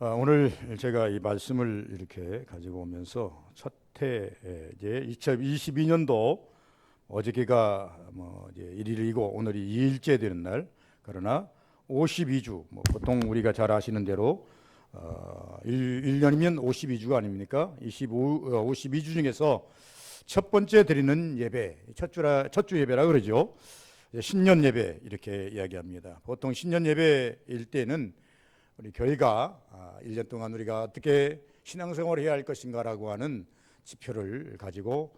오늘 제가 이 말씀을 이렇게 가지고 오면서 이제 2022년도 어저께가 이제 1일이고 오늘이 2일째 되는 날, 그러나 52주, 보통 우리가 잘 아시는 대로 1년이면 52주가 아닙니까? 52주 중에서 첫 번째 드리는 예배, 첫 주 예배라 그러죠. 신년 예배 이렇게 이야기합니다. 보통 신년 예배일 때는 우리 교회가 1년 동안 우리가 어떻게 신앙생활을 해야 할 것인가라고 하는 지표를 가지고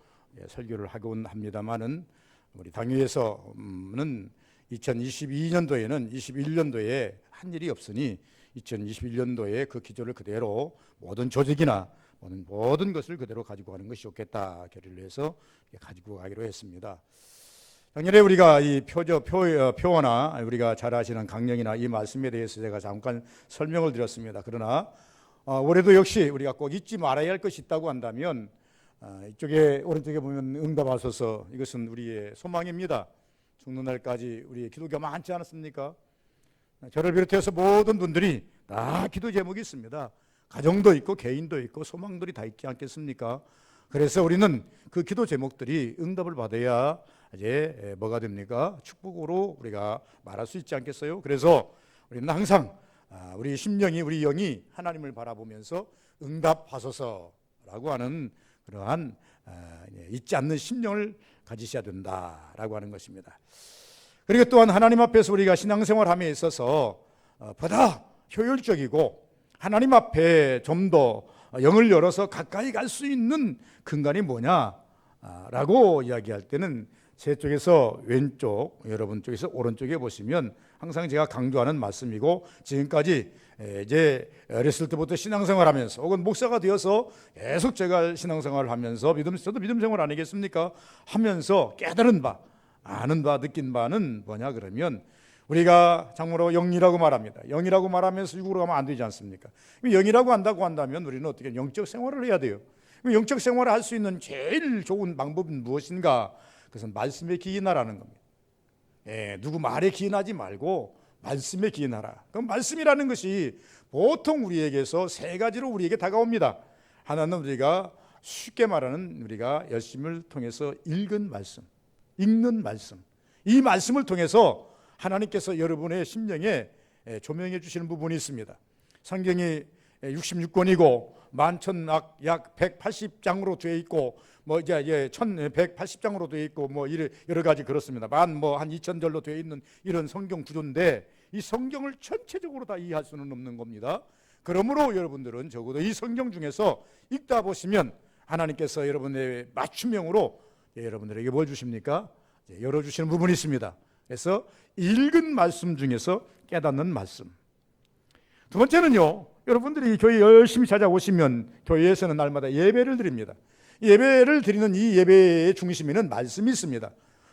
설교를 하곤 합니다만은, 우리 당회에서는 2022년도에는 21년도에 한 일이 없으니 2021년도에 그 기조를 그대로 모든 조직이나 모든 것을 그대로 가지고 가는 것이 좋겠다 결의를 해서 가지고 가기로 했습니다. 작년에 우리가 이 표어나 우리가 잘 아시는 강령이나 이 말씀에 대해서 제가 잠깐 설명을 드렸습니다. 그러나 올해도 역시 우리가 꼭 잊지 말아야 할 것이 있다고 한다면, 이쪽에 오른쪽에 보면 응답하소서, 이것은 우리의 소망입니다. 죽는 날까지 우리의 기도가 많지 않았습니까? 저를 비롯해서 모든 분들이 다 기도 제목이 있습니다. 가정도 있고 개인도 있고 소망들이 다 있지 않겠습니까? 그래서 우리는 그 기도 제목들이 응답을 받아야 이제 뭐가 됩니까? 축복으로 우리가 말할 수 있지 않겠어요? 그래서 우리는 항상 우리 심령이, 우리 영이 하나님을 바라보면서 응답하소서라고 하는 그러한 잊지 않는 심령을 가지셔야 된다라고 하는 것입니다. 그리고 또한 하나님 앞에서 우리가 신앙생활함에 있어서 보다 효율적이고 하나님 앞에 좀 더 영을 열어서 가까이 갈 수 있는 근간이 뭐냐라고 이야기할 때는 제 쪽에서 왼쪽, 여러분 쪽에서 오른쪽에 보시면 항상 제가 강조하는 말씀이고, 지금까지 이제 어렸을 때부터 신앙생활하면서 혹은 목사가 되어서 계속 제가 신앙생활을 하면서 저도 믿음 생활 아니겠습니까? 하면서 깨달은 바, 아는 바, 느낀 바는 뭐냐 그러면, 우리가 참고로 영이라고 말합니다. 영이라고 말하면서 육으로 가면 안 되지 않습니까? 영이라고 한다고 한다면 우리는 어떻게 영적 생활을 해야 돼요. 영적 생활을 할 수 있는 제일 좋은 방법은 무엇인가? 그것은 말씀에 기인하라는 겁니다. 누구 말에 기인하지 말고 말씀에 기인하라. 그럼 말씀이라는 것이 보통 우리에게서 세 가지로 우리에게 다가옵니다. 하나는 우리가 쉽게 말하는 우리가 열심을 통해서 읽은 말씀, 읽는 말씀. 이 말씀을 통해서 하나님께서 여러분의 심령에 조명해 주시는 부분이 있습니다. 성경이 66권이고 만천막 약 180장으로 되어 있고 이제 1180장으로 되어 있고 여러 가지 그렇습니다. 한 2000절로 되어 있는 이런 성경 구조인데, 이 성경을 전체적으로 다 이해할 수는 없는 겁니다. 그러므로 여러분들은 적어도 이 성경 중에서 읽다 보시면 하나님께서 여러분의 맞춤형으로 여러분들에게 뭘 주십니까? 열어주시는 부분이 있습니다. 그래서 읽은 말씀 중에서 깨닫는 말씀. 두 번째는요, 여러분들이 교회 열심히 찾아오시면 교회에서는 날마다 예배를 드립니다. 예배를 드리는 이 예배의 중심에는 말씀이 있습니다.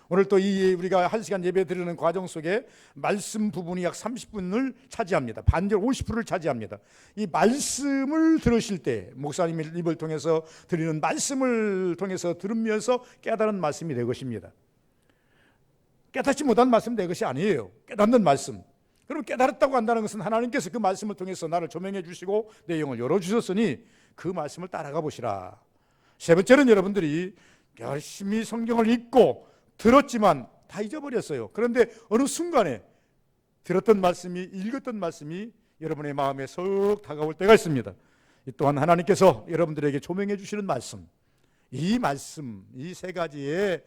오늘 또 우리가 1시간 예배 드리는 과정 속에 말씀 부분이 약 30분을 차지합니다. 반절 50%를 차지합니다. 이 말씀을 들으실 때 목사님의 입을 통해서 드리는 말씀을 통해서 들으면서 깨달은 말씀이 될 것입니다. 깨닫지 못한 말씀 내 것이 아니에요. 깨닫는 말씀. 그럼 깨달았다고 한다는 것은 하나님께서 그 말씀을 통해서 나를 조명해 주시고 내 영을 열어주셨으니 그 말씀을 따라가 보시라. 세 번째는 여러분들이 열심히 성경을 읽고 들었지만 다 잊어버렸어요. 그런데 어느 순간에 들었던 말씀이, 읽었던 말씀이 여러분의 마음에 쏙 다가올 때가 있습니다. 이 또한 하나님께서 여러분들에게 조명해 주시는 말씀, 이 말씀, 이 세 가지의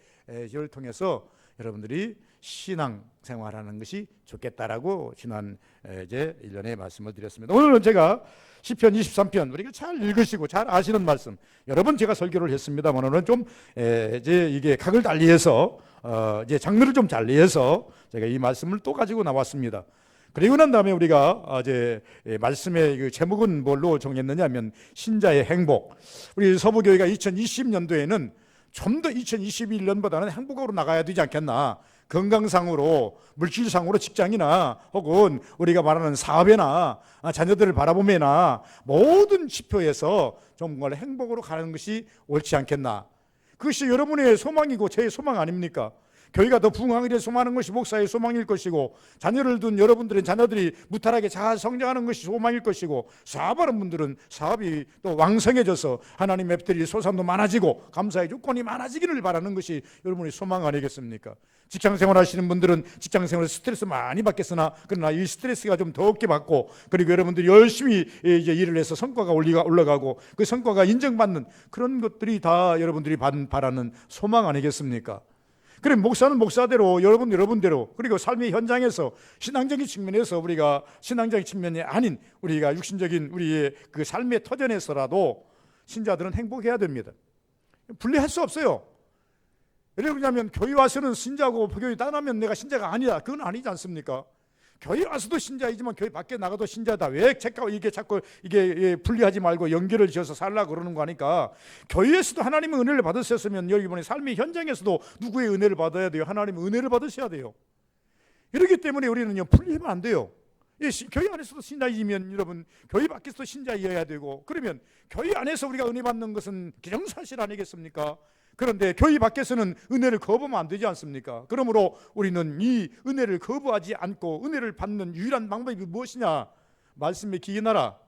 를 통해서 여러분들이 신앙 생활하는 것이 좋겠다라고 지난 이제 1년에 말씀을 드렸습니다. 오늘은 제가 시편 23편, 우리가 잘 읽으시고 잘 아시는 말씀, 여러 번 제가 설교를 했습니다만 오늘은 좀 이제 이게 각을 달리해서 이제 장르를 좀 달리해서 제가 이 말씀을 또 가지고 나왔습니다. 그리고 난 다음에 우리가 이제 말씀의 그 제목은 뭘로 정했느냐면 신자의 행복. 우리 서부교회가 2020년도에는 좀 더 2021년보다는 행복으로 나가야 되지 않겠나. 건강상으로, 물질상으로, 직장이나 혹은 우리가 말하는 사업이나 자녀들을 바라보면나 모든 지표에서 정말 행복으로 가는 것이 옳지 않겠나. 그것이 여러분의 소망이고 제 소망 아닙니까? 교회가 더 부흥하기를 소망하는 것이 목사의 소망일 것이고, 자녀를 둔 여러분들은 자녀들이 무탈하게 잘 성장하는 것이 소망일 것이고, 사업하는 분들은 사업이 또 왕성해져서 하나님의 앱들이 소산도 많아지고 감사의 조건이 많아지기를 바라는 것이 여러분의 소망 아니겠습니까? 직장생활 하시는 분들은 직장생활에서 스트레스 많이 받겠으나, 그러나 이 스트레스가 좀 더 없게 받고, 그리고 여러분들이 열심히 이제 일을 해서 성과가 올라가고 그 성과가 인정받는 그런 것들이 다 여러분들이 바라는 소망 아니겠습니까? 그럼 목사는 목사대로, 여러분대로, 그리고 삶의 현장에서 신앙적인 측면에서 우리가 신앙적인 측면이 아닌 우리가 육신적인 우리의 그 삶의 터전에서라도 신자들은 행복해야 됩니다. 분리할 수 없어요. 왜 그러냐면 교회 와서는 신자고 교회 떠나면 내가 신자가 아니다, 그건 아니지 않습니까? 교회 와서도 신자이지만 교회 밖에 나가도 신자다. 왜 이게 자꾸 분리하지 말고 연결을 지어서 살라고 그러는 거 하니까, 교회에서도 하나님의 은혜를 받으셨으면 여러분의 삶의 현장에서도 누구의 은혜를 받아야 돼요? 하나님의 은혜를 받으셔야 돼요. 이렇기 때문에 우리는요, 분리하면 안 돼요. 교회 안에서도 신자이면 여러분 교회 밖에서도 신자이어야 되고, 그러면 교회 안에서 우리가 은혜 받는 것은 기정사실 아니겠습니까? 그런데 교회 밖에서는 은혜를 거부하면 안 되지 않습니까? 그러므로 우리는 이 은혜를 거부하지 않고 은혜를 받는 유일한 방법이 무엇이냐? 말씀에 기인하라.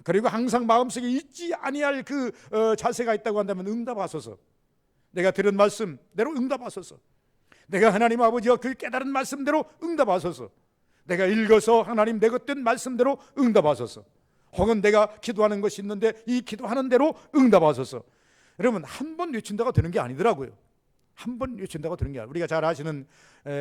그리고 항상 마음속에 잊지 아니할 그 자세가 있다고 한다면 응답하소서. 내가 들은 말씀대로 응답하소서. 내가 하나님 아버지와 그 깨달은 말씀대로 응답하소서. 내가 읽어서 하나님 내 것된 말씀대로 응답하소서. 혹은 내가 기도하는 것이 있는데 이 기도하는 대로 응답하소서. 여러분, 한 번 외친다가 되는 게 아니더라고요. 한 번 외친다가 되는 게 아니라, 우리가 잘 아시는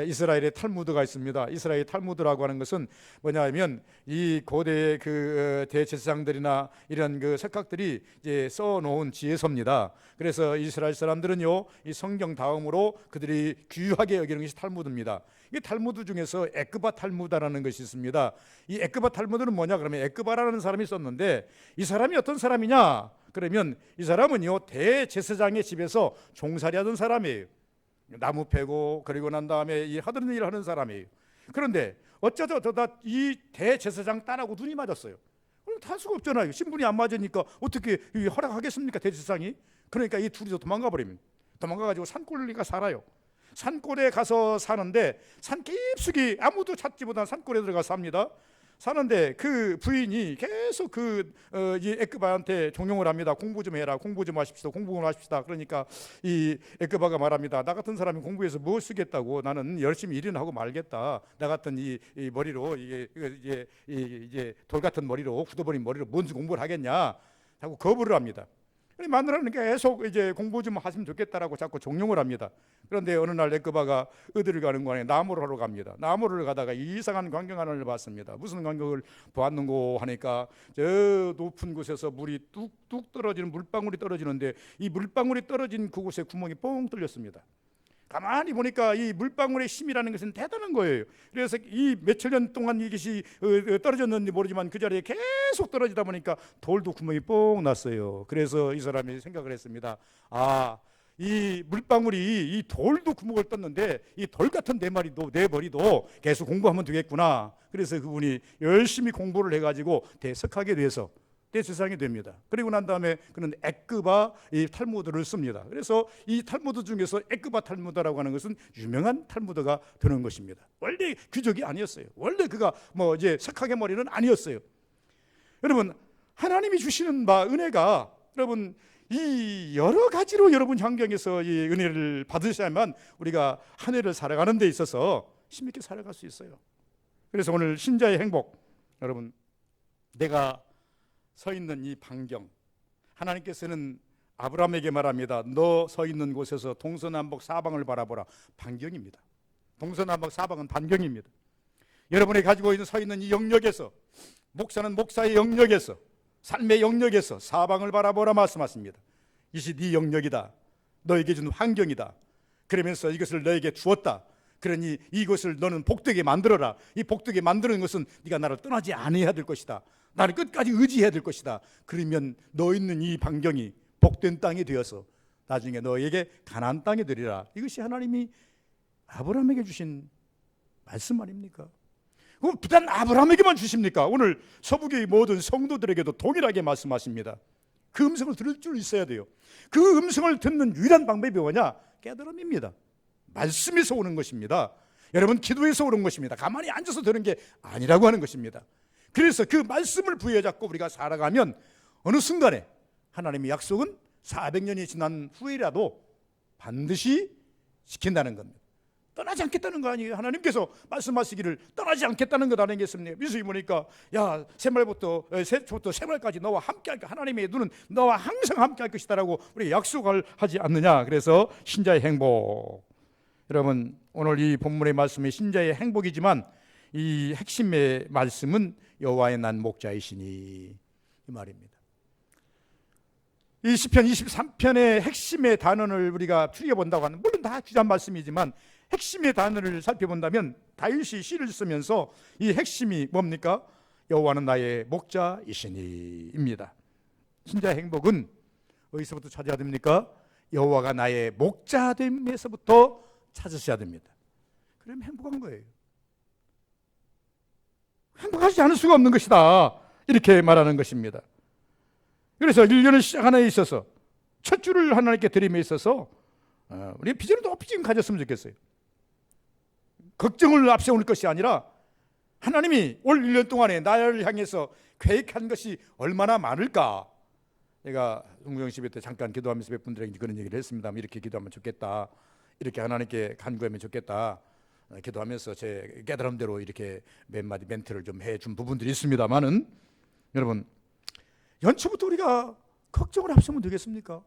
이스라엘의 탈무드가 있습니다. 이스라엘 탈무드라고 하는 것은 뭐냐면 이 고대의 그 대제사장들이나 이런 그 석학들이 이제 써놓은 지혜서입니다. 그래서 이스라엘 사람들은요, 이 성경 다음으로 그들이 귀하게 여기는 것이 탈무드입니다. 이 탈무드 중에서 에크바 탈무다라는 것이 있습니다. 이 에크바 탈무드는 뭐냐 그러면, 에크바라는 사람이 썼는데, 이 사람이 어떤 사람이냐 그러면, 이 사람은요, 대제사장의 집에서 종살이하던 사람이에요. 나무 패고 그리고 난 다음에 이 하던 일을 하는 사람이에요. 그런데 어쩌다 이 대제사장 딸하고 눈이 맞았어요. 탈 수가 없잖아요. 신분이 안 맞으니까 어떻게 허락하겠습니까, 대제사장이? 그러니까 이 둘이서 도망가가지고 산골에 살아요. 산골에 가서 사는데, 산 깊숙이 아무도 찾지 못한 산골에 들어가 삽니다. 사는데 그 부인이 계속 이 에크바한테 종용을 합니다. 공부 좀 해라, 공부 좀 하십시다. 그러니까 이 에크바가 말합니다. 나 같은 사람이 공부해서 뭘 쓰겠다고, 나는 열심히 일이나 하고 말겠다. 나 같은 이 머리로 이제 돌 같은 머리로, 굳어버린 머리로 뭔 공부를 하겠냐 하고 거부를 합니다. 마누라는 계속 이제 공부 좀 하시면 좋겠다라고 자꾸 종용을 합니다. 그런데 어느 날 에크바가 어디를 가는 거냐, 나무를 하러 갑니다. 나무를 가다가 이상한 광경 하나를 봤습니다. 무슨 광경을 보았는고 하니까, 저 높은 곳에서 물이 뚝뚝 떨어지는 물방울이 떨어지는데, 이 물방울이 떨어진 그곳에 구멍이 뻥 뚫렸습니다. 가만히 보니까 이 물방울의 힘이라는 것은 대단한 거예요. 그래서 이 며칠 년 동안 이것이 떨어졌는지 모르지만 그 자리에 계속 떨어지다 보니까 돌도 구멍이 뽕 났어요. 그래서 이 사람이 생각을 했습니다. 이 물방울이 이 돌도 구멍을 떴는데 이 돌 같은 내 머리도 계속 공부하면 되겠구나. 그래서 그분이 열심히 공부를 해가지고 대석하게 돼서 대제사장이 됩니다. 그리고 난 다음에 그는 에크바 이 탈무드를 씁니다. 그래서 이 탈무드 중에서 에크바 탈무드라고 하는 것은 유명한 탈무드가 되는 것입니다. 원래 귀족이 아니었어요. 원래 그가 이제 석학의 머리는 아니었어요. 여러분, 하나님이 주시는 은혜가, 여러분, 이 여러 가지로 여러분 환경에서 이 은혜를 받으셔야만 우리가 한 해를 살아가는 데 있어서 힘있게 살아갈 수 있어요. 그래서 오늘 신자의 행복, 여러분, 내가 서 있는 이 반경, 하나님께서는 아브라함에게 말합니다. 너 서 있는 곳에서 동서남북 사방을 바라보라. 반경입니다. 동서남북 사방은 반경입니다. 여러분이 가지고 있는 서 있는 이 영역에서, 목사는 목사의 영역에서, 삶의 영역에서 사방을 바라보라 말씀하십니다. 이것이 네 영역이다. 너에게 준 환경이다. 그러면서 이것을 너에게 주었다. 그러니 이것을 너는 복되게 만들어라. 이 복되게 만드는 것은 네가 나를 떠나지 않아야 될 것이다. 나를 끝까지 의지해야 될 것이다. 그러면 너 있는 이 반경이 복된 땅이 되어서 나중에 너에게 가나안 땅이 되리라. 이것이 하나님이 아브라함에게 주신 말씀 아닙니까? 그럼 부단 아브라함에게만 주십니까? 오늘 서부교의 모든 성도들에게도 동일하게 말씀하십니다. 그 음성을 들을 줄 있어야 돼요. 그 음성을 듣는 유일한 방법이 뭐냐? 깨달음입니다. 말씀에서 오는 것입니다. 여러분, 기도에서 오는 것입니다. 가만히 앉아서 되는 게 아니라고 하는 것입니다. 그래서 그 말씀을 부여잡고 우리가 살아가면 어느 순간에 하나님의 약속은 400년이 지난 후에라도 반드시 지킨다는 겁니다. 떠나지 않겠다는 거 아니에요? 하나님께서 말씀하시기를 떠나지 않겠다는 것 아니겠습니까? 민수기 보니까 야, 새말부터 새초부터 새말까지 너와 함께할 것, 하나님의 눈은 너와 항상 함께할 것이다라고 우리가 약속을 하지 않느냐. 그래서 신자의 행복. 여러분, 오늘 이 본문의 말씀이 신자의 행복이지만 이 핵심의 말씀은 여호와의 난 목자이시니, 이 말입니다. 이 시편 23편의 핵심의 단어를 우리가 추려본다고 하는, 물론 다 귀한 말씀이지만 핵심의 단어를 살펴본다면 다윗이 시를 쓰면서 이 핵심이 뭡니까? 여호와는 나의 목자이시니입니다. 신자의 행복은 어디서부터 찾아야 됩니까? 여호와가 나의 목자됨에서부터 찾으셔야 됩니다. 그러면 행복한 거예요. 행복하지 않을 수가 없는 것이다, 이렇게 말하는 것입니다. 그래서 1년을 시작하는 데 있어서 첫 주를 하나님께 드림에 있어서 우리 비전을 높이 좀 가졌으면 좋겠어요. 걱정을 앞세울 것이 아니라 하나님이 올 1년 동안에 나를 향해서 계획한 것이 얼마나 많을까. 내가 송정십회 때 잠깐 기도하면서 몇 분들에게 그런 얘기를 했습니다. 이렇게 기도하면 좋겠다, 이렇게 하나님께 간구하면 좋겠다, 기도하면서 제 깨달음대로 이렇게 몇 마디 멘트를 좀 해준 부분들이 있습니다만은, 여러분, 연초부터 우리가 걱정을 앞세우면 되겠습니까?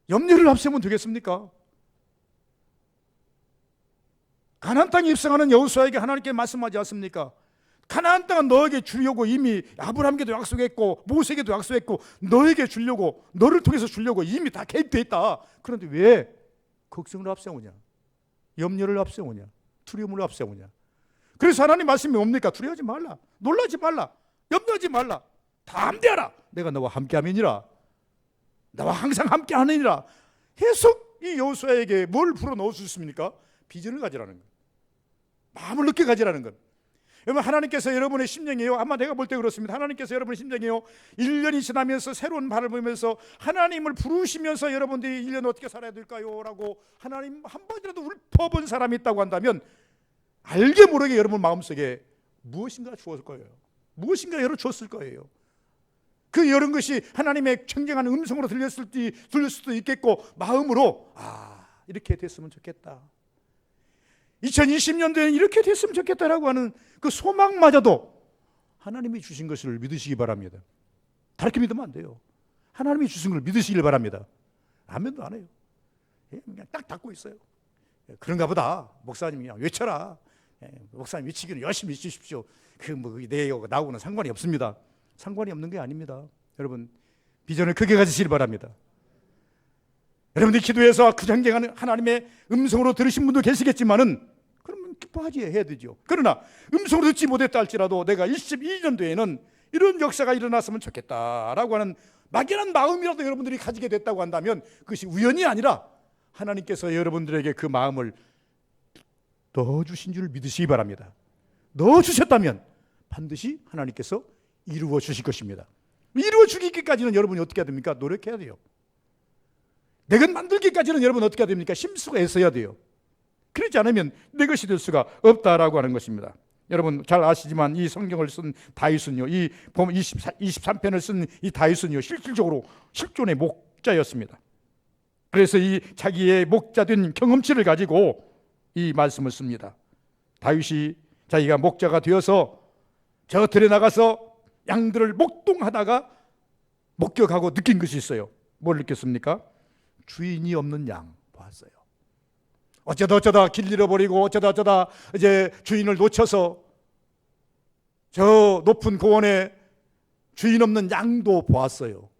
염려를 앞세우면 되겠습니까? 가나안 땅에 입성하는 여호수아에게 하나님께 말씀하지 않습니까? 가나안 땅은 너에게 주려고 이미 아브라함께도 약속했고 모세에게도 약속했고 너에게 주려고, 너를 통해서 주려고 이미 다 계획되어 있다. 그런데 왜 걱정을 앞세우냐? 염려를 앞세우냐? 두려움을 앞세우냐? 그래서 하나님 말씀이 뭡니까? 두려워하지 말라, 놀라지 말라, 염려하지 말라, 담대하라, 내가 너와 함께함이니라, 나와 항상 함께하느니라. 계속 이 여호수아에게 뭘 불어넣을 수 있습니까? 비전을 가지라는 것, 마음을 늦게 가지라는 것. 여러분, 하나님께서 여러분의 심령이에요. 아마 내가 볼 때 그렇습니다. 하나님께서 여러분의 심령이에요. 1년이 지나면서 새로운 발을 보면서 하나님을 부르시면서 여러분들이 1년 어떻게 살아야 될까요? 라고 하나님 한 번이라도 읊어본 사람이 있다고 한다면 알게 모르게 여러분 마음속에 무엇인가 주었을 거예요. 무엇인가 여러 줬을 거예요. 그 이런 것이 하나님의 청정한 음성으로 들릴 수도 있겠고, 마음으로 이렇게 됐으면 좋겠다, 2020년도에는 이렇게 됐으면 좋겠다라고 하는 그 소망마저도 하나님이 주신 것을 믿으시기 바랍니다. 다르게 믿으면 안 돼요. 하나님이 주신 걸 믿으시길 바랍니다. 아멘도 안 해요. 그냥 딱 닫고 있어요. 그런가 보다. 목사님이 그냥 외쳐라. 목사님 외치기는 열심히 외치십시오. 내가 나하고는 상관이 없습니다. 상관이 없는 게 아닙니다. 여러분, 비전을 크게 가지시길 바랍니다. 여러분들이 기도해서 그 정정한 하나님의 음성으로 들으신 분도 계시겠지만은 그러면 기뻐하지 해야 되죠. 그러나 음성으로 듣지 못했다 할지라도 내가 22년도에는 이런 역사가 일어났으면 좋겠다라고 하는 막연한 마음이라도 여러분들이 가지게 됐다고 한다면 그것이 우연이 아니라 하나님께서 여러분들에게 그 마음을 넣어주신 줄 믿으시기 바랍니다. 넣어주셨다면 반드시 하나님께서 이루어 주실 것입니다. 이루어 주기까지는 여러분이 어떻게 해야 됩니까? 노력해야 돼요. 내 것 만들기까지는 여러분 어떻게 해야 됩니까? 힘쓰고 애써야 돼요. 그렇지 않으면 내 것이 될 수가 없다라고 하는 것입니다. 여러분 잘 아시지만 이 성경을 쓴 다윗은요, 이 23편을 쓴 이 다윗은요, 실질적으로 실존의 목자였습니다. 그래서 이 자기의 목자된 경험치를 가지고 이 말씀을 씁니다. 다윗이 자기가 목자가 되어서 저 들에 나가서 양들을 목동하다가 목격하고 느낀 것이 있어요. 뭘 느꼈습니까? 주인이 없는 양 보았어요. 어쩌다 길 잃어버리고 어쩌다 이제 주인을 놓쳐서 저 높은 고원에 주인 없는 양도 보았어요.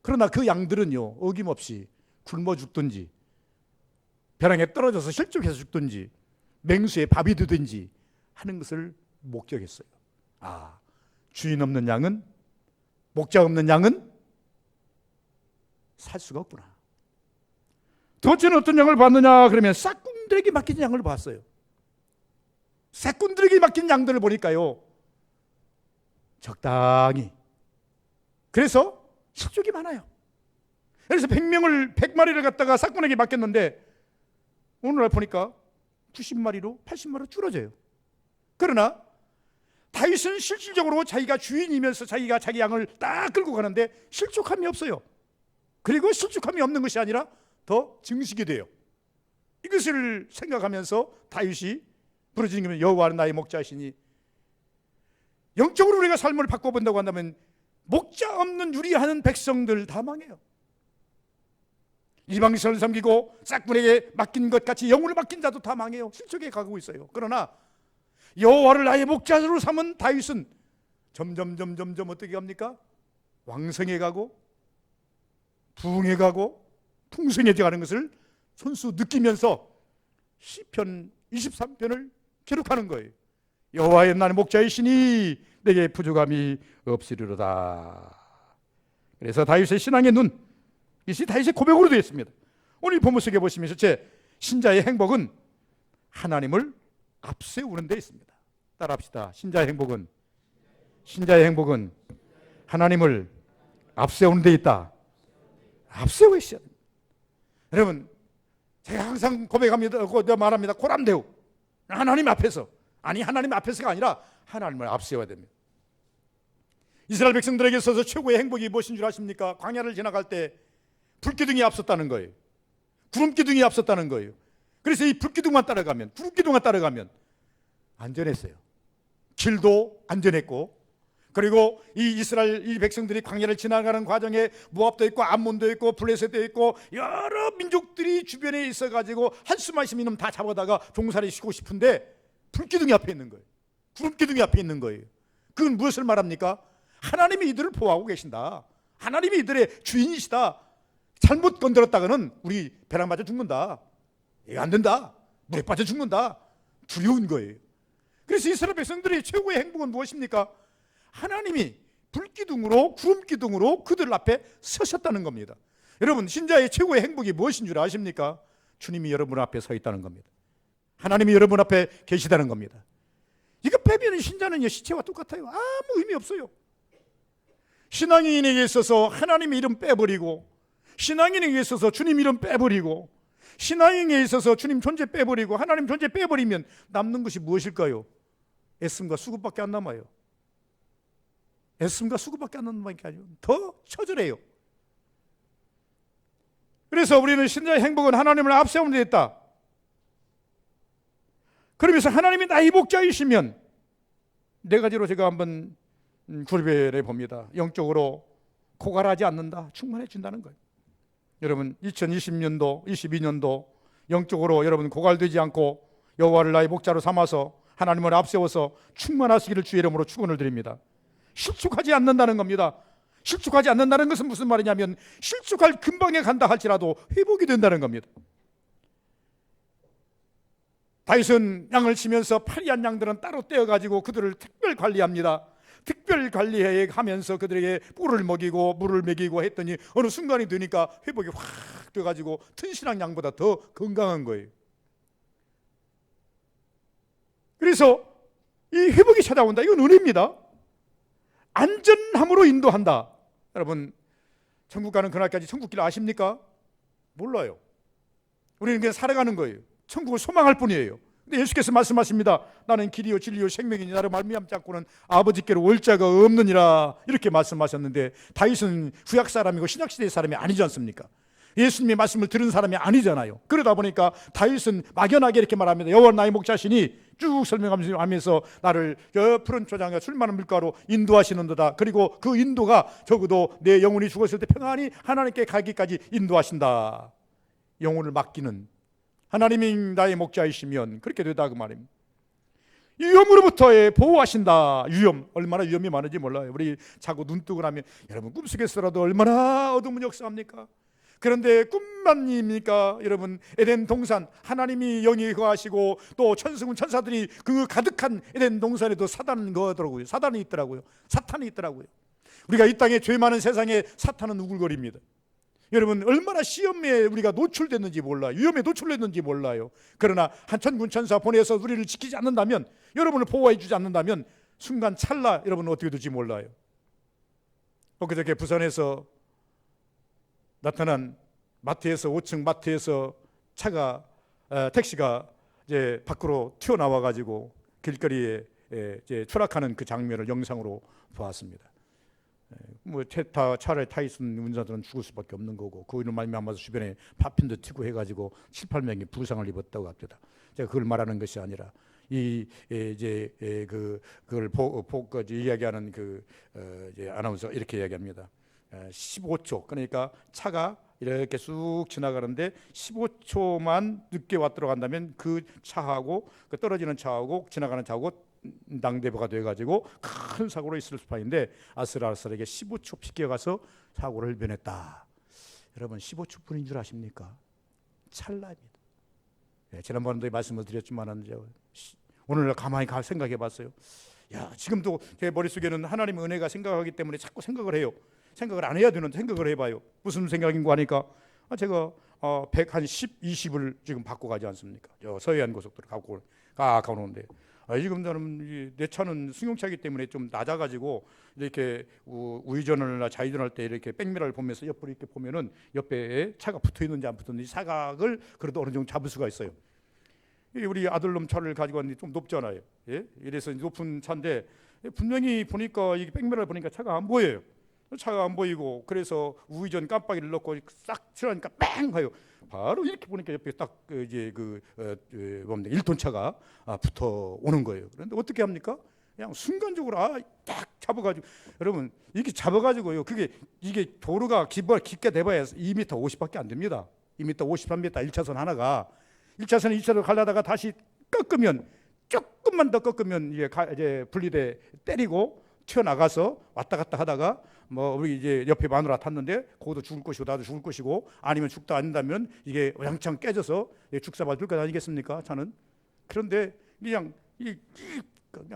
그러나 그 양들은요, 어김없이 굶어 죽든지 벼랑에 떨어져서 실족해서 죽든지 맹수에 밥이 되든지 하는 것을 목격했어요. 주인 없는 양은, 목자 없는 양은 살 수가 없구나. 두 번째는 어떤 양을 봤느냐 그러면 싹꾼들에게 맡긴 양을 봤어요. 싹꾼들에게 맡긴 양들을 보니까요, 적당히, 그래서 실족이 많아요. 그래서 100마리를 갖다가 싹꾼에게 맡겼는데 오늘날 보니까 90마리로 80마리로 줄어져요. 그러나 다윗은 실질적으로 자기가 주인이면서 자기가 자기 양을 딱 끌고 가는데 실족함이 없어요. 그리고 실족함이 없는 것이 아니라 더 증식이 돼요. 이것을 생각하면서 다윗이 부르짖는 게 여호와는 나의 목자시니, 영적으로 우리가 삶을 바꿔본다고 한다면 목자 없는 유리하는 백성들 다 망해요. 이방신을 섬기고 싹군에게 맡긴 것 같이 영혼을 맡긴 자도 다 망해요. 실족에 가고 있어요. 그러나 여호와를 나의 목자로 삼은 다윗은 점점 어떻게 합니까? 왕성해 가고 부흥해 가고 풍성해져 가는 것을 손수 느끼면서 시편 23편을 기록하는 거예요. 여호와의 나의 목자이시니 내게 부족함이 없으리로다. 그래서 다윗의 신앙의 눈, 이것이 다윗의 고백으로 되어 있습니다. 오늘 본문 속에 보시면 실제 신자의 행복은 하나님을 앞세우는 데 있습니다. 따라합시다. 신자의 행복은 하나님을 앞세우는 데 있다. 앞세우셔야 됩니다. 여러분, 제가 항상 고백합니다. 말합니다. 고람대우. 하나님 앞에서, 아니 하나님 앞에서가 아니라 하나님을 앞세워야 됩니다. 이스라엘 백성들에게 있어서 최고의 행복이 무엇인 줄 아십니까? 광야를 지나갈 때 불기둥이 앞섰다는 거예요. 구름기둥이 앞섰다는 거예요. 그래서 이 불기둥만 따라가면, 구름기둥만 따라가면 안전했어요. 길도 안전했고, 그리고 이 이스라엘 이 백성들이 광야를 지나가는 과정에 모압도 있고 암몬도 있고 블레셋도 있고 여러 민족들이 주변에 있어가지고 한숨 한숨 이놈 다 잡아다가 종살이 쉬고 싶은데 불기둥이 앞에 있는 거예요. 구름기둥이 앞에 있는 거예요. 그건 무엇을 말합니까? 하나님이 이들을 보호하고 계신다. 하나님이 이들의 주인이시다. 잘못 건드렸다가는 우리 배랑 맞아 죽는다. 이거 안 된다. 물에 빠져 죽는다. 두려운 거예요. 그래서 이스라엘 백성들의 최고의 행복은 무엇입니까? 하나님이 불기둥으로 구름기둥으로 그들 앞에 서셨다는 겁니다. 여러분, 신자의 최고의 행복이 무엇인 줄 아십니까? 주님이 여러분 앞에 서 있다는 겁니다. 하나님이 여러분 앞에 계시다는 겁니다. 이거 빼면 신자는 시체와 똑같아요. 아무 의미 없어요. 신앙인에게 있어서 하나님의 이름 빼버리고, 신앙인에게 있어서 주님 이름 빼버리고, 신앙인에게 있어서 주님 존재 빼버리고 하나님 존재 빼버리면 남는 것이 무엇일까요? 애씀과 수고밖에 안 남아요. 애씀과 수고밖에 안 남는 게 아니고 더 처절해요. 그래서 우리는 신자의 행복은 하나님을 앞세우는 데 있다. 그러면서 하나님이 나의 목자이시면 네 가지로 제가 한번 구별해 봅니다. 영적으로 고갈하지 않는다. 충만해진다는 거예요. 여러분, 2020년도 22년도 영적으로 여러분 고갈되지 않고 여호와를 나의 목자로 삼아서 하나님을 앞세워서 충만하시기를 주의 이름으로 축원을 드립니다. 실축하지 않는다는 겁니다. 실축하지 않는다는 것은 무슨 말이냐면 실축할 근방에 간다 할지라도 회복이 된다는 겁니다. 다윗은 양을 치면서 파리한 양들은 따로 떼어가지고 그들을 특별 관리합니다. 특별 관리하면서 그들에게 꿀을 먹이고 물을 먹이고 했더니 어느 순간이 되니까 회복이 확 돼가지고 튼실한 양보다 더 건강한 거예요. 그래서 이 회복이 찾아온다. 이건 은혜입니다. 안전함으로 인도한다. 여러분, 천국 가는 그날까지 천국길 아십니까? 몰라요. 우리는 그냥 살아가는 거예요. 천국을 소망할 뿐이에요. 근데 예수께서 말씀하십니다. 나는 길이요 진리요 생명이니 나를 말미암지 않고는 아버지께로 올 자가 없느니라. 이렇게 말씀하셨는데 다윗은 구약 사람이고 신약 시대의 사람이 아니지 않습니까? 예수님의 말씀을 들은 사람이 아니잖아요. 그러다 보니까 다윗은 막연하게 이렇게 말합니다. 여호와 나의 목자시니 쭉 설명하면서 나를 저 푸른 초장과 술 많은 물가로 인도하시는도다. 그리고 그 인도가 적어도 내 영혼이 죽었을 때 평안히 하나님께 가기까지 인도하신다. 영혼을 맡기는 하나님이 나의 목자이시면 그렇게 되다 그 말입니다. 위험으로부터의 보호하신다. 위험, 얼마나 위험이 많은지 몰라요. 우리 자꾸 눈 뜨고 나면 여러분 꿈속에서라도 얼마나 어둠은 역사합니까? 그런데 꿈만입니까? 여러분, 에덴 동산 하나님이 영이 거하시고 또 천승은 천사들이 그 가득한 에덴 동산에도 사단이 있더라고요. 사탄이 있더라고요. 우리가 이 땅에 죄 많은 세상에 사탄은 우글거립니다. 여러분, 얼마나 시험에 우리가 노출됐는지 몰라요. 위험에 노출됐는지 몰라요. 그러나 한 천군 천사 보내서 우리를 지키지 않는다면, 여러분을 보호해 주지 않는다면 순간 찰나 여러분은 어떻게 될지 몰라요. 엊그저께 부산에서 나타난 마트에서 5층 마트에서 차가 택시가 이제 밖으로 튀어나와 가지고 길거리에 이제 추락하는 그 장면을 영상으로 보았습니다. 뭐 차를 타 있는 운전자들은 죽을 수밖에 없는 거고, 그로 말미암아서 주변에 파편도 튀고 해가지고 7, 8명이 부상을 입었다고 합니다. 제가 그걸 말하는 것이 아니라 그걸 보고 이야기하는 이제 아나운서 이렇게 이야기합니다. 15초, 그러니까 차가 이렇게 쑥 지나가는데 15초만 늦게 왔도록 한다면 그 차하고 그 떨어지는 차하고 지나가는 차하고 낭대보가 돼가지고 큰 사고로 있을 수판인데 아슬아슬하게 15초 피겨가서 사고를 면했다. 여러분 15초뿐인 줄 아십니까? 찰나입니다. 지난번에도 말씀을 드렸지만 오늘 가만히 생각해봤어요. 야, 지금도 제 머릿속에는 하나님의 은혜가 생각하기 때문에 자꾸 생각을 해요. 생각을 안 해야 되는데 생각을 해봐요. 무슨 생각인가 하니까 제가 110, 20을 지금 받고 가지 않습니까? 저 서해안 고속도로 갖고 가오는데 지금 저는 내 차는 승용차이기 때문에 좀 낮아가지고 이렇게 우회전이나 좌회전할 때 이렇게 백미러를 보면서 옆으로 이렇게 보면은 옆에 차가 붙어 있는지 안 붙어 있는지 사각을 그래도 어느 정도 잡을 수가 있어요. 우리 아들놈 차를 가지고 왔는데 좀 높잖아요. 예? 이래서 높은 차인데 분명히 보니까 이 백미러를 보니까 차가 안 보여요. 차가 안 보이고 그래서 우회전 깜빡이를 넣고 싹 치라니까 뺑 가요. 바로 이렇게 보니까 옆에 딱 이제 1톤 차가 붙어 오는 거예요. 그런데 어떻게 합니까? 그냥 순간적으로 딱 잡아가지고, 여러분 이렇게 잡아가지고요. 이게 도로가 깊게 돼봐야 2m 50밖에 안 됩니다. 2m 50, 3m 1차선 하나가 1차선, 2차선 가려다가 다시 꺾으면 조금만 더 꺾으면 이제 분리대 때리고 튀어나가서 왔다 갔다 하다가 우리 이제 옆에 마누라 탔는데 거기도 죽을 것이고 나도 죽을 것이고, 아니면 죽다 않는다면 이게 왕창 깨져서 죽사발 들고 다니겠습니까? 저는. 그런데 그냥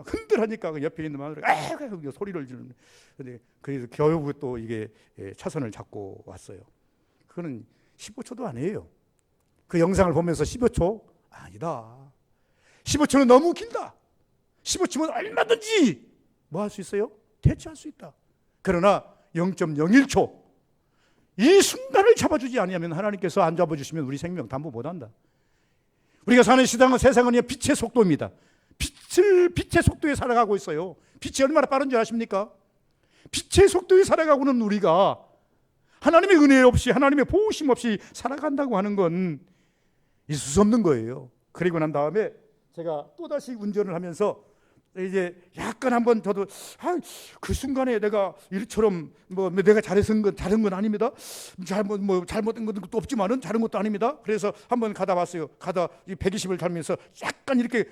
흔들하니까 옆에 있는 마누라가 소리를 지르는. 근데 그래서 겨우 또 이게 차선을 잡고 왔어요. 그거는 15초도 아니에요. 그 영상을 보면서 15초 아니다. 15초는 너무 길다. 15초면 얼마든지 뭐 할 수 있어요? 대체할 수 있다. 그러나 0.01초 이 순간을 잡아주지 아니하면 하나님께서 안 잡아주시면 우리 생명 담보 못한다. 우리가 사는 세상은 빛의 속도입니다. 빛의 속도에 살아가고 있어요. 빛이 얼마나 빠른 줄 아십니까? 빛의 속도에 살아가고는 우리가 하나님의 은혜 없이, 하나님의 보호심 없이 살아간다고 하는 건 있을 수 없는 거예요. 그리고 난 다음에 제가 또다시 운전을 하면서 이제 약간 한번 저도 그 순간에 내가 이처럼 내가 잘한 건 아닙니다. 잘못된 것도 없지만은 잘한 것도 아닙니다. 그래서 한번 가다 봤어요. 가다 120을 달면서 약간 이렇게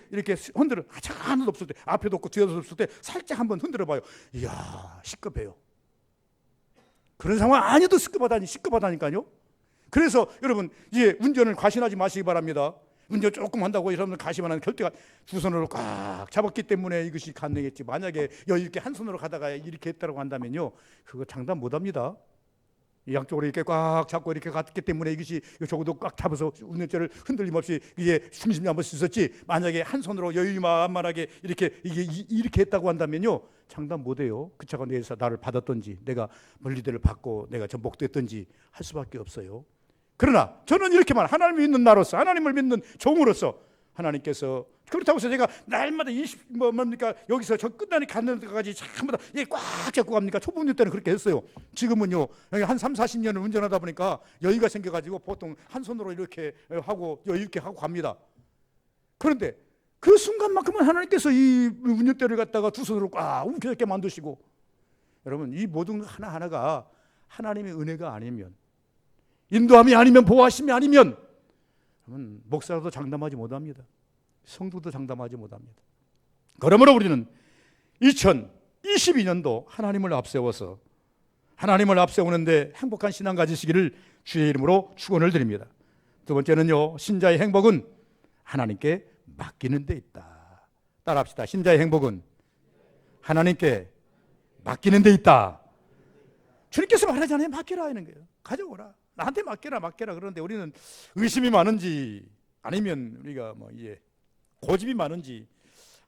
흔들어, 하나도 없을 때, 앞에도 없고 뒤에도 없을 때 살짝 한번 흔들어 봐요. 이야, 시급해요. 그런 상황 아니어도 시급하다니까요. 그래서 여러분 이제 운전을 과신하지 마시기 바랍니다. 운전 조금 한다고 여러분들 가시면 결대가 두 손으로 꽉 잡았기 때문에 이것이 가능했지, 만약에 여유 있게 한 손으로 가다가 이렇게 했다고 한다면요, 그거 장담 못합니다. 양쪽으로 이렇게 꽉 잡고 이렇게 갔기 때문에 이것이 저거도 꽉 잡아서 운전대를 흔들림 없이 이게 숨쉬지 않을 수 있었지, 만약에 한 손으로 여유만하게 이렇게 했다고 한다면요, 장담 못해요. 그 차가 내에서 나를 받았던지 내가 분리대를 받고 내가 전복됐던지 할 수밖에 없어요. 그러나 저는 이렇게만 하나님을 믿는 나로서, 하나님을 믿는 종으로서 하나님께서, 그렇다고 해서 제가 날마다 여기서 저 끝나는 가는 데까지 전부 다 꽉 잡고 갑니까? 초보운전 때는 그렇게 했어요. 지금은요, 한 3, 40년을 운전하다 보니까 여유가 생겨가지고 보통 한 손으로 이렇게 하고 여유 있게 하고 갑니다. 그런데 그 순간만큼은 하나님께서 이 운전대를 갖다가 두 손으로 꽉 움켜잡게 만드시고, 여러분 이 모든 하나하나가 하나님의 은혜가 아니면, 인도함이 아니면, 보호하심이 아니면 목사도 장담하지 못합니다. 성도도 장담하지 못합니다. 그러므로 우리는 2022년도 하나님을 앞세우는데 행복한 신앙 가지시기를 주의 이름으로 축원을 드립니다. 두 번째는요, 신자의 행복은 하나님께 맡기는 데 있다. 따라합시다. 신자의 행복은 하나님께 맡기는 데 있다. 주님께서 말하잖아요. 맡기라 하는 거예요. 가져오라. 나한테 맡겨라. 그런데 우리는 의심이 많은지, 아니면 우리가 고집이 많은지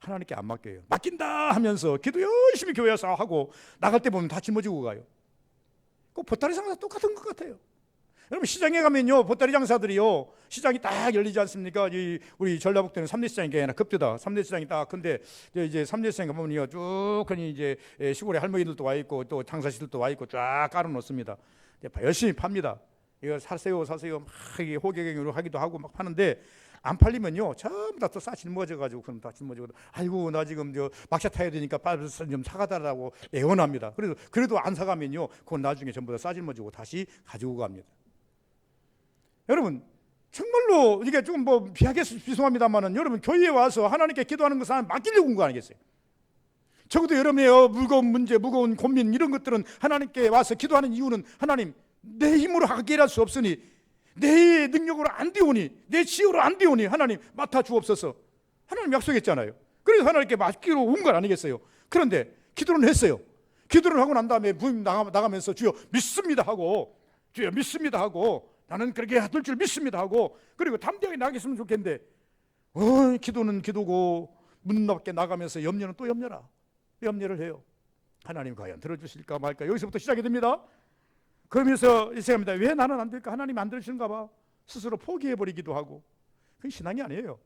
하나님께 안 맡겨요. 맡긴다 하면서 기도 열심히 교회에서 하고 나갈 때 보면 다 짊어지고 가요. 그 보따리 상자 똑같은 것 같아요. 여러분 시장에 가면요 보따리 장사들이요 시장이 딱 열리지 않습니까? 우리 전라북도는 삼례시장이 꽤나 급대다. 삼례시장이 딱 근데 이제 삼례시장 가면요 쭉 이제 시골에 할머니들도 와 있고 또 장사시들도 와 있고 쫙 깔아놓습니다. 열심히 팝니다. 이거 사세요 막 호객행위로 하기도 하고 막 파는데 안 팔리면요 전부 다 또 싸 짊어져가지고 그럼 다 짊어지고 아이고 나 지금 막차 타야 되니까 빨리 좀 사가달라고 애원합니다. 그래도 안 사가면요 그건 나중에 전부 다 싸 짊어지고 다시 가지고 갑니다. 여러분 정말로 이게 좀 뭐 비하게 죄송합니다만은 여러분 교회에 와서 하나님께 기도하는 것은 맡기려고 온 거 아니겠어요? 적어도 여러분의 무거운 문제, 무거운 고민 이런 것들은 하나님께 와서 기도하는 이유는 하나님 내 힘으로 해결할 수 없으니 내 능력으로 안 되오니 내 지혜로 안 되오니 하나님 맡아 주옵소서. 하나님 약속했잖아요. 그래서 하나님께 맡기로 온 건 아니겠어요? 그런데 기도는 했어요. 기도를 하고 난 다음에 부임 나가면서 주여 믿습니다 하고 주여 믿습니다 하고 나는 그렇게 될 줄 믿습니다 하고 그리고 담대하게 나가겠으면 좋겠는데 기도는 기도고 문 밖에 나가면서 염려는 또 염려를 해요. 하나님 과연 들어주실까 말까 여기서부터 시작이 됩니다. 그러면서 생각합니다. 왜 나는 안 될까? 하나님 안 들으시는가 봐. 스스로 포기해버리기도 하고. 그게 신앙이 아니에요.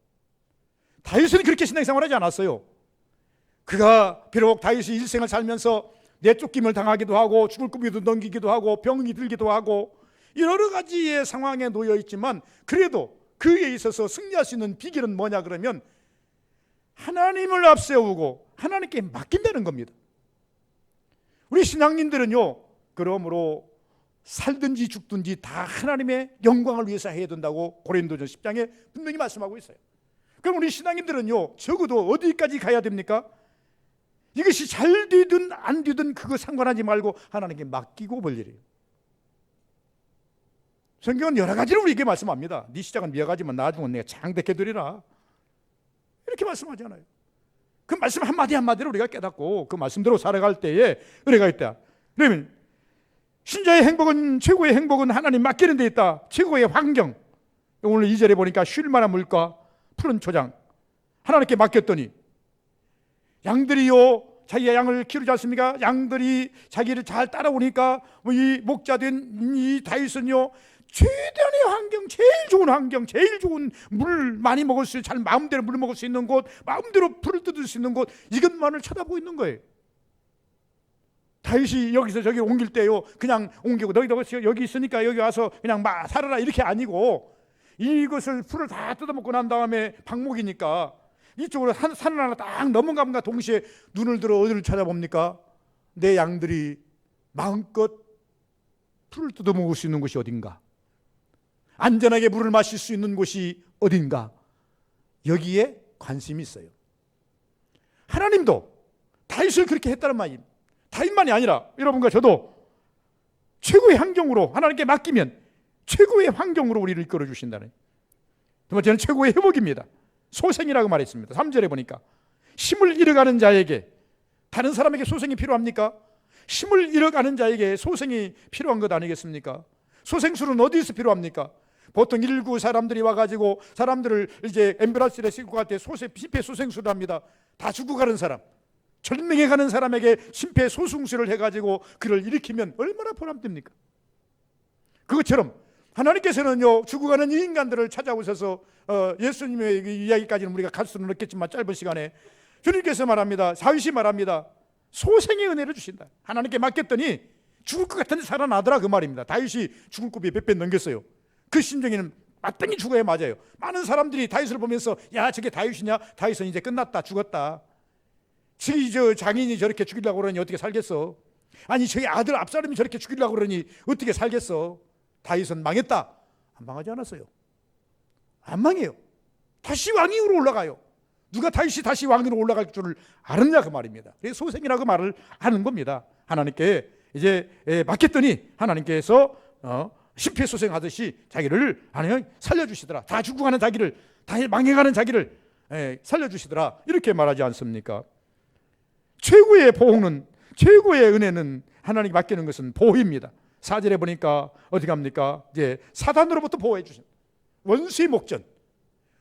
다윗은 그렇게 신앙생활을 하지 않았어요. 그가 비록 다윗이 일생을 살면서 내쫓김을 당하기도 하고 죽을 꿈에도 넘기기도 하고 병이 들기도 하고 여러 가지의 상황에 놓여 있지만 그래도 그에 있어서 승리할 수 있는 비결은 뭐냐 그러면 하나님을 앞세우고 하나님께 맡긴다는 겁니다. 우리 신앙인들은요 그러므로 살든지 죽든지 다 하나님의 영광을 위해서 해야 된다고 고린도전 10장에 분명히 말씀하고 있어요. 그럼 우리 신앙인들은요 적어도 어디까지 가야 됩니까? 이것이 잘 되든 안 되든 그거 상관하지 말고 하나님께 맡기고 볼 일이에요. 성경은 여러 가지로 우리에게 말씀합니다. 네 시작은 미약하지만 나중은 내가 장대케 되리라 이렇게 말씀하잖아요. 그 말씀 한마디 한마디로 우리가 깨닫고 그 말씀대로 살아갈 때에 은혜가 있다. 그러면 신자의 행복은 최고의 행복은 하나님 맡기는 데 있다. 최고의 환경 오늘 2절에 보니까 쉴 만한 물가 푸른 초장 하나님께 맡겼더니 양들이요 자기가 양을 키우지 않습니까? 양들이 자기를 잘 따라오니까 이 목자된 이 다윗은요 최대한의 환경, 제일 좋은 환경, 제일 좋은 물 많이 먹을 수, 잘 마음대로 물 먹을 수 있는 곳, 마음대로 풀을 뜯을 수 있는 곳 이것만을 쳐다보고 있는 거예요. 다윗이 여기서 저기 옮길 때요 그냥 옮기고 너희 여기 있으니까 여기 와서 그냥 막 살아라 이렇게 아니고 이것을 풀을 다 뜯어먹고 난 다음에 방목이니까 이쪽으로 산을 하나 딱 넘어감과 동시에 눈을 들어 어디를 찾아봅니까? 내 양들이 마음껏 풀을 뜯어먹을 수 있는 곳이 어딘가, 안전하게 물을 마실 수 있는 곳이 어딘가, 여기에 관심이 있어요. 하나님도 다윗을 그렇게 했다는 말입니다. 다윗만이 아니라 여러분과 저도 최고의 환경으로 하나님께 맡기면 최고의 환경으로 우리를 이끌어 주신다는, 두 번째는 최고의 회복입니다. 소생이라고 말했습니다. 3절에 보니까 힘을 잃어가는 자에게, 다른 사람에게 소생이 필요합니까? 힘을 잃어가는 자에게 소생이 필요한 것 아니겠습니까? 소생술은 어디서 필요합니까? 보통 일구 사람들이 와가지고 사람들을 이제 앰뷸런스에 싣고 갈 때 심폐소생술을 합니다. 다 죽고 가는 사람, 절명해 가는 사람에게 심폐소생술을 해가지고 그를 일으키면 얼마나 보람됩니까? 그것처럼 하나님께서는요 죽어가는 이 인간들을 찾아오셔서 예수님의 이야기까지는 우리가 갈 수는 없겠지만 짧은 시간에 주님께서 말합니다. 다윗이 말합니다. 소생의 은혜를 주신다. 하나님께 맡겼더니 죽을 것 같은데 살아나더라 그 말입니다. 다윗이 죽을 고비에 몇 배 넘겼어요. 그 심정에는 마땅히 죽어야 맞아요. 많은 사람들이 다윗을 보면서 야 저게 다윗이냐? 다윗은 이제 끝났다, 죽었다. 저 장인이 저렇게 죽이려고 그러니 어떻게 살겠어? 아니 저희 아들 압살롬이 저렇게 죽이려고 그러니 어떻게 살겠어? 다윗은 망했다. 안 망하지 않았어요. 안 망해요. 다시 왕위로 올라가요. 누가 다윗이 다시 왕위로 올라갈 줄을 알았냐 그 말입니다. 그래서 소생이라고 말을 하는 겁니다. 하나님께 이제 맡겼더니 하나님께서 심폐소생하듯이 자기를 살려주시더라. 다 죽어가는 자기를, 다 망해가는 자기를 살려주시더라. 이렇게 말하지 않습니까? 최고의 보호는, 최고의 은혜는 하나님께 맡기는 것은 보호입니다. 4절에 보니까 어디 갑니까? 이제 사단으로부터 보호해 주십니다. 원수의 목전.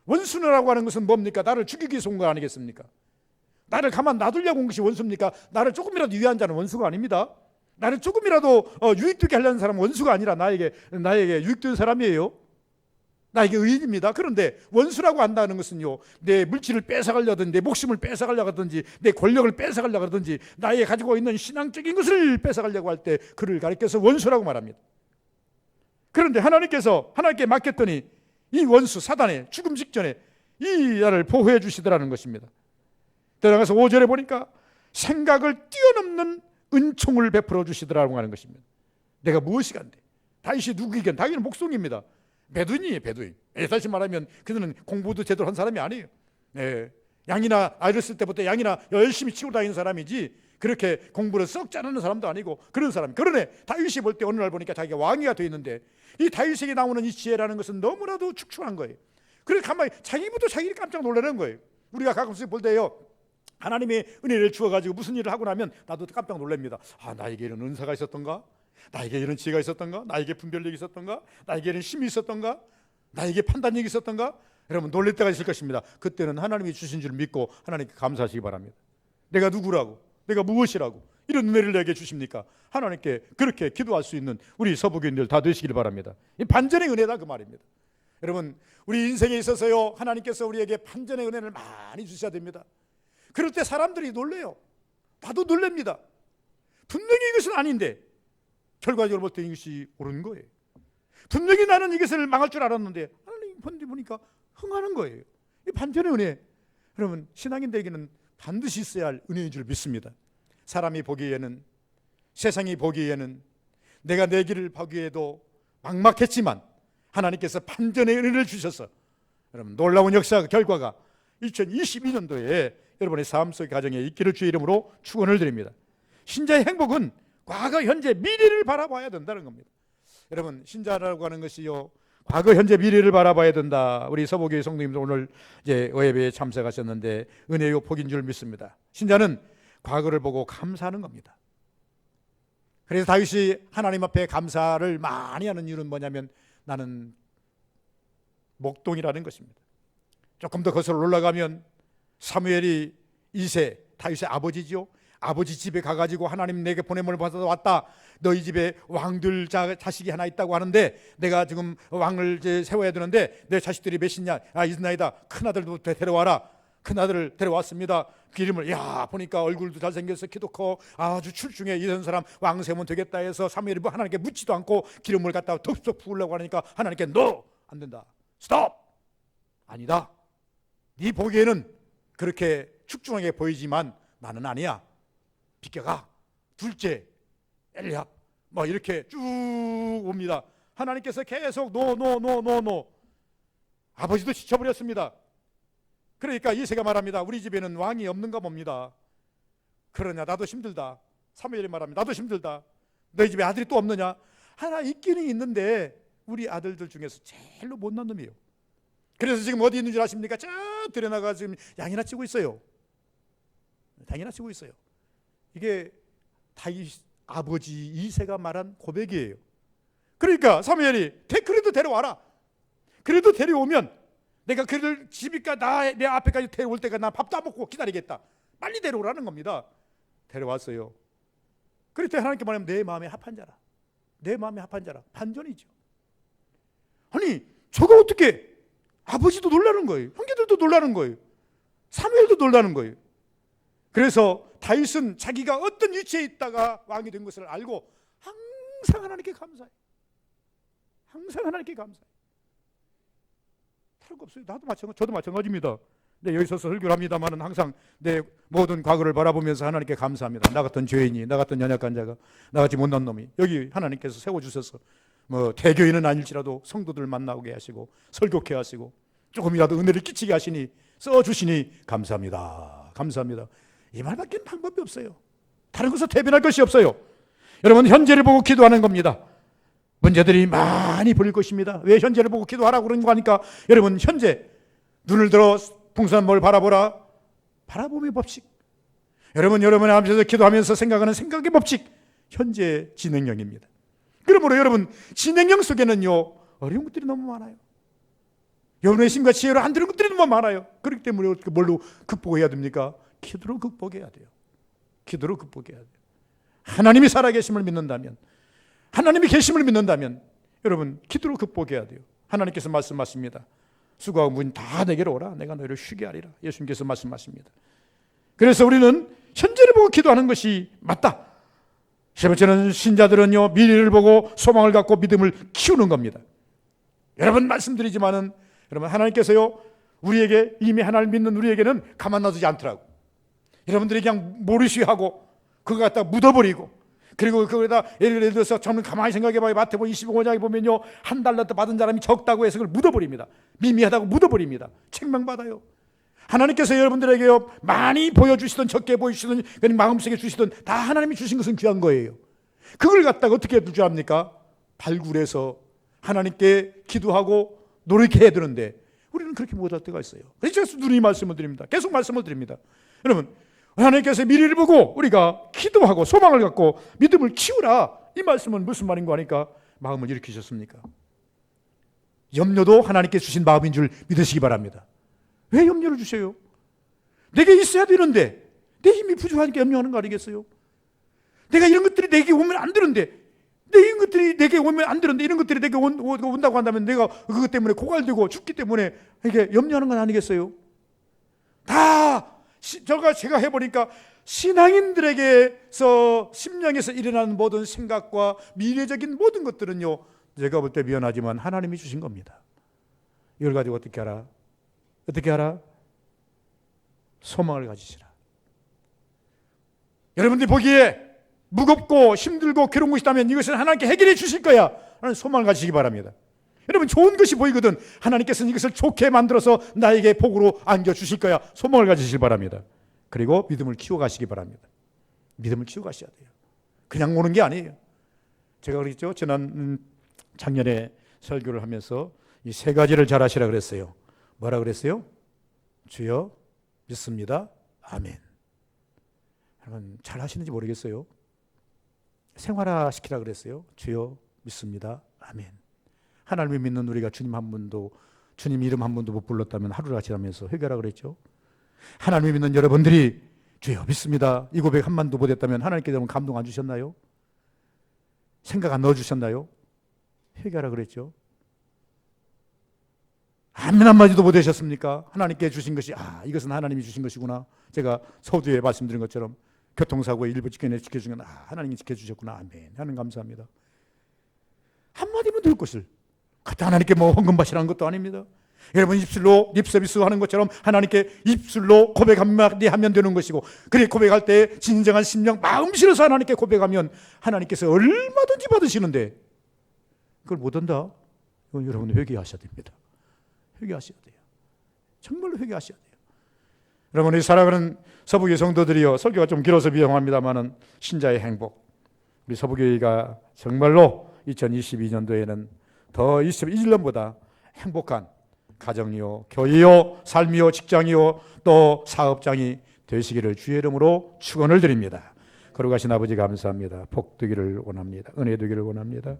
원수라고 하는 것은 뭡니까? 나를 죽이기 위해서 온 거 아니겠습니까? 나를 가만 놔두려고 온 것이 원수입니까? 나를 조금이라도 위한 자는 원수가 아닙니다. 나는 조금이라도 유익되게 하려는 사람은 원수가 아니라 나에게 유익되는 사람이에요. 나에게 의인입니다. 그런데 원수라고 한다는 것은요, 내 물질을 뺏어가려든지 내 목숨을 뺏어가려고 하든지 내 권력을 뺏어가려고 하든지 나의 가지고 있는 신앙적인 것을 뺏어가려고 할 때 그를 가리켜서 원수라고 말합니다. 그런데 하나님께 맡겼더니 이 원수 사단의 죽음 직전에 이 나를 보호해 주시더라는 것입니다. 들어가서 5절에 보니까 생각을 뛰어넘는 은총을 베풀어 주시더라고 하는 것입니다. 내가 무엇이 간데? 다윗이 누구이긴? 다윗은 목송입니다. 베두인이에요, 베두인. 다시 말하면 그는 공부도 제대로 한 사람이 아니에요. 양이나 어렸을 때부터 양이나 열심히 치고 다니는 사람이지 그렇게 공부를 썩 잘하는 사람도 아니고 그런 사람. 그러네 다윗이 볼 때 어느 날 보니까 자기가 왕이가 되어 있는데 이 다윗에게 나오는 이 지혜라는 것은 너무나도 축축한 거예요. 그래서 가만히 자기부터 자기를 깜짝 놀라는 거예요. 우리가 가끔씩 볼 때요, 하나님의 은혜를 주어가지고 무슨 일을 하고 나면 나도 깜짝 놀랍니다. 나에게 이런 은사가 있었던가? 나에게 이런 지혜가 있었던가? 나에게 분별력이 있었던가? 나에게 이런 힘이 있었던가? 나에게 판단력이 있었던가? 여러분 놀랄 때가 있을 것입니다. 그때는 하나님이 주신 줄 믿고 하나님께 감사하시기 바랍니다. 내가 누구라고? 내가 무엇이라고? 이런 은혜를 내게 주십니까? 하나님께 그렇게 기도할 수 있는 우리 서부교인들 다 되시길 바랍니다. 이 반전의 은혜다 그 말입니다. 여러분 우리 인생에 있어서요, 하나님께서 우리에게 반전의 은혜를 많이 주셔야 됩니다. 그럴 때 사람들이 놀래요. 나도 놀랍니다. 분명히 이것은 아닌데 결과적으로 볼 때 이것이 옳은 거예요. 분명히 나는 이것을 망할 줄 알았는데 하나님 보니까 흥하는 거예요. 이 반전의 은혜. 여러분 신앙인들에게는 반드시 있어야 할 은혜인 줄 믿습니다. 사람이 보기에는, 세상이 보기에는, 내가 내 길을 보기에도 막막했지만 하나님께서 반전의 은혜를 주셔서 여러분 놀라운 역사 결과가 2022년도에 여러분의 삶 속 가정에 있기를 주의 이름으로 축원을 드립니다. 신자의 행복은 과거, 현재, 미래를 바라봐야 된다는 겁니다. 여러분 신자라고 하는 것이요, 과거, 현재, 미래를 바라봐야 된다. 우리 서부교회 성도님들 오늘 이제 예배에 참석하셨는데 은혜요 복인 줄 믿습니다. 신자는 과거를 보고 감사하는 겁니다. 그래서 다윗이 하나님 앞에 감사를 많이 하는 이유는 뭐냐면 나는 목동이라는 것입니다. 조금 더 거슬러 올라가면 사무엘이 2세 다윗의 아버지죠. 아버지 집에 가가지고 하나님 내게 보냄을 받아 왔다. 너희 집에 왕들 자식이 하나 있다고 하는데 내가 지금 왕을 이제 세워야 되는데 내 자식들이 몇이냐? 있나이다. 큰아들도 데려와라. 큰아들을 데려왔습니다. 기름을 보니까 얼굴도 잘생겨서 키도 커 아주 출중해. 이런 사람 왕 세우면 되겠다 해서 사무엘이 하나님께 묻지도 않고 기름을 갖다가 덥석 부으려고 하니까 하나님께 No! 안 된다. 스톱! 아니다. 네 보기에는 그렇게 축중하게 보이지만 나는 아니야. 비켜가. 둘째 엘리압 이렇게 쭉 옵니다. 하나님께서 계속 노. 아버지도 지쳐버렸습니다. 그러니까 이새가 말합니다. 우리 집에는 왕이 없는가 봅니다. 그러냐? 나도 힘들다. 사무엘이 말합니다. 나도 힘들다. 너희 집에 아들이 또 없느냐? 하나 있기는 있는데 우리 아들들 중에서 제일로 못난 놈이에요. 그래서 지금 어디 있는 줄 아십니까? 저 들여나가 지금 양이나 치고 있어요. 양이나 치고 있어요. 이게 다윗 아버지 이새가 말한 고백이에요. 그러니까 사무엘이 그래도 데려와라. 그래도 데려오면 내가 그를 집이까 내 앞에까지 데려올 때가 나 밥도 안 먹고 기다리겠다. 빨리 데려오라는 겁니다. 데려왔어요. 그럴 때 하나님께 말하면 내 마음에 합한 자라. 내 마음에 합한 자라. 반전이죠. 아니 저거 어떻게, 아버지도 놀라는 거예요. 형제들도 놀라는 거예요. 사무엘도 놀라는 거예요. 그래서 다윗은 자기가 어떤 위치에 있다가 왕이 된 것을 알고 항상 하나님께 감사해. 항상 하나님께 감사해. 다른 거 없어요. 저도 마찬가지입니다. 네, 여기 서서 설교를 합니다만 항상 내 모든 과거를 바라보면서 하나님께 감사합니다. 나 같은 죄인이, 나 같은 연약한 자가, 나같이 못난 놈이 여기 하나님께서 세워주셔서 대교인은 아닐지라도 성도들 만나게 하시고 설교케 하시고 조금이라도 은혜를 끼치게 하시니 써주시니 감사합니다. 감사합니다. 이 말밖에 방법이 없어요. 다른 것을 대변할 것이 없어요. 여러분 현재를 보고 기도하는 겁니다. 문제들이 많이 보일 것입니다. 왜 현재를 보고 기도하라고 그러는 거 하니까 여러분 현재 눈을 들어 풍성한 바라보라. 바라봄의 법칙. 여러분의 앞에서 기도하면서 생각하는 생각의 법칙. 현재 진행형입니다. 그러므로 여러분 진행형 속에는요 어려운 것들이 너무 많아요. 여러분의 힘과 지혜로 안 되는 것들이 너무 많아요. 그렇기 때문에 뭘로 극복해야 됩니까? 기도로 극복해야 돼요. 기도로 극복해야 돼요. 하나님이 살아계심을 믿는다면, 하나님이 계심을 믿는다면 여러분 기도로 극복해야 돼요. 하나님께서 말씀하십니다. 수고하고 무거운 다 내게로 오라. 내가 너희를 쉬게 하리라. 예수님께서 말씀하십니다. 그래서 우리는 현재를 보고 기도하는 것이 맞다. 세 번째는 신자들은요, 미래를 보고 소망을 갖고 믿음을 키우는 겁니다. 여러분 말씀드리지만은 여러분 하나님께서요, 우리에게 이미 하나님을 믿는 우리에게는 가만 놔두지 않더라고. 여러분들이 그냥 모르시하고 그거 갖다 묻어버리고, 그리고 그거에다 예를 들어서 저는 가만히 생각해봐요. 마태복음 25장에 보면요, 한 달러도 받은 사람이 적다고 해서 그걸 묻어버립니다. 미미하다고 묻어버립니다. 책망받아요. 하나님께서 여러분들에게요, 많이 보여주시든 적게 보여주시든 마음속에 주시든 다 하나님이 주신 것은 귀한 거예요. 그걸 갖다가 어떻게 해줄 줄 압니까? 발굴해서 하나님께 기도하고 노력해야 되는데 우리는 그렇게 못할 때가 있어요. 그래서 누누이 말씀을 드립니다. 계속 말씀을 드립니다. 여러분, 하나님께서 미래를 보고 우리가 기도하고 소망을 갖고 믿음을 키우라, 이 말씀은 무슨 말인가 하니까 마음을 일으키셨습니까? 염려도 하나님께 주신 마음인 줄 믿으시기 바랍니다. 왜 염려를 주셔요? 내게 있어야 되는데 내 힘이 부족하니까 염려하는 거 아니겠어요? 내가 이런 것들이 내게 오면 안 되는데, 이런 것들이 내게 오면 안 되는데 이런 것들이 내게 온다고 한다면 내가 그것 때문에 고갈되고 죽기 때문에 이게 염려하는 건 아니겠어요? 다 제가 해보니까 신앙인들에게서 심령에서 일어나는 모든 생각과 미래적인 모든 것들은요, 제가 볼 때 미안하지만 하나님이 주신 겁니다. 이걸 가지고 어떻게 하라? 어떻게 하라? 소망을 가지시라. 여러분들이 보기에 무겁고 힘들고 괴로운 것이 있다면 이것은 하나님께 해결해 주실 거야 하는 소망을 가지시기 바랍니다. 여러분, 좋은 것이 보이거든 하나님께서는 이것을 좋게 만들어서 나에게 복으로 안겨주실 거야, 소망을 가지시기 바랍니다. 그리고 믿음을 키워가시기 바랍니다. 믿음을 키워가셔야 돼요. 그냥 오는 게 아니에요. 제가 그랬죠, 작년에 설교를 하면서 이 세 가지를 잘 하시라 그랬어요. 뭐라 그랬어요? 주여 믿습니다. 아멘. 여러분 잘 하시는지 모르겠어요. 생활화 시키라 그랬어요. 주여 믿습니다. 아멘. 하나님을 믿는 우리가 주님 이름 한 번도 못 불렀다면 하루를 하시라면서 회개하라 그랬죠. 하나님을 믿는 여러분들이 주여 믿습니다, 이 고백 한 번도 못했다면 하나님께서 감동 안 주셨나요? 생각 안 넣어주셨나요? 회개하라 그랬죠. 아멘 한마디도 못하셨습니까? 하나님께 주신 것이 이것은 하나님이 주신 것이구나. 제가 서두에 말씀드린 것처럼 교통사고에 일부 지켜주신 건 하나님이 지켜주셨구나. 아멘. 하나님 감사합니다. 한마디면 될 것을 갖다 하나님께 헌금받으라는 것도 아닙니다. 여러분 입술로 립서비스 하는 것처럼 하나님께 입술로 고백 한마디 하면 되는 것이고, 그래 고백할 때 진정한 심령 마음 실어서 하나님께 고백하면 하나님께서 얼마든지 받으시는데 그걸 못한다? 이건 여러분 회개하셔야 됩니다. 회개하셔야 돼요. 정말로 회개하셔야 돼요. 여러분, 우리 사랑하는 서부교회 성도들이요, 설교가 좀 길어서 미안합니다만은 신자의 행복, 우리 서부교회가 정말로 2022년도에는 더 21년보다 행복한 가정이요, 교회요, 삶이요, 직장이요, 또 사업장이 되시기를 주의 이름으로 축원을 드립니다. 거룩하신 아버지 감사합니다. 복 되기를 원합니다. 은혜 되기를 원합니다.